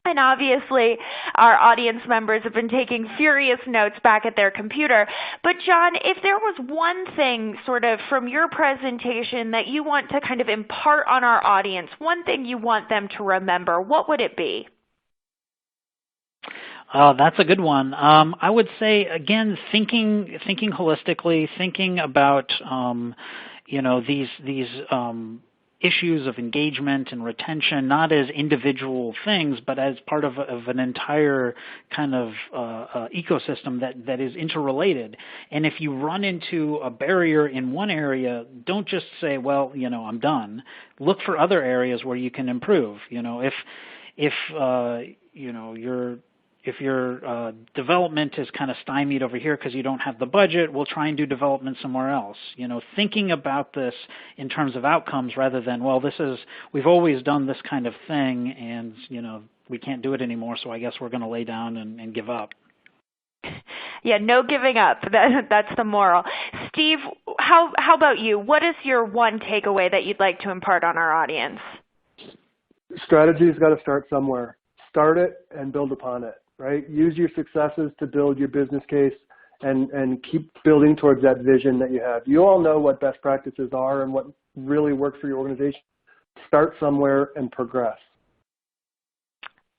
And obviously, our audience members have been taking furious notes back at their computer. But John, if there was one thing sort of from your presentation that you want to kind of impart on our audience, one thing you want them to remember, what would it be? That's a good one. I would say, again, thinking holistically, thinking about, these issues of engagement and retention, not as individual things, but as part of an entire kind of ecosystem that is interrelated. And if you run into a barrier in one area, don't just say, well, I'm done. Look for other areas where you can improve. If if your development is kind of stymied over here because you don't have the budget, we'll try and do development somewhere else. Thinking about this in terms of outcomes rather than, well, we've always done this kind of thing, and we can't do it anymore, so I guess we're going to lay down and give up. Yeah, no giving up. That's the moral. Steve, how about you? What is your one takeaway that you'd like to impart on our audience? Strategy's got to start somewhere. Start it and build upon it, right? Use your successes to build your business case and keep building towards that vision that you have. You all know what best practices are and what really works for your organization. Start somewhere and progress.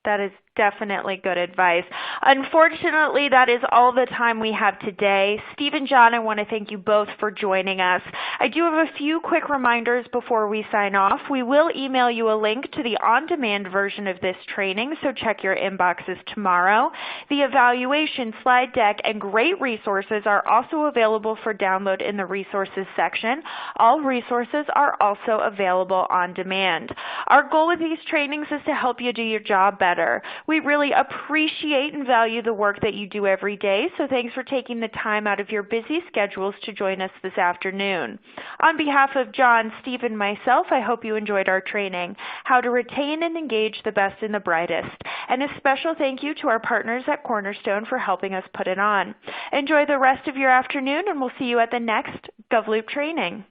That is definitely good advice. Unfortunately, that is all the time we have today. Steve and John, I want to thank you both for joining us. I do have a few quick reminders before we sign off. We will email you a link to the on-demand version of this training, so check your inboxes tomorrow. The evaluation, slide deck, and great resources are also available for download in the resources section. All resources are also available on demand. Our goal with these trainings is to help you do your job better. We really appreciate and value the work that you do every day, so thanks for taking the time out of your busy schedules to join us this afternoon. On behalf of John, Steve, and myself, I hope you enjoyed our training, How to Retain and Engage the Best in the Brightest. And a special thank you to our partners at Cornerstone for helping us put it on. Enjoy the rest of your afternoon, and we'll see you at the next GovLoop training.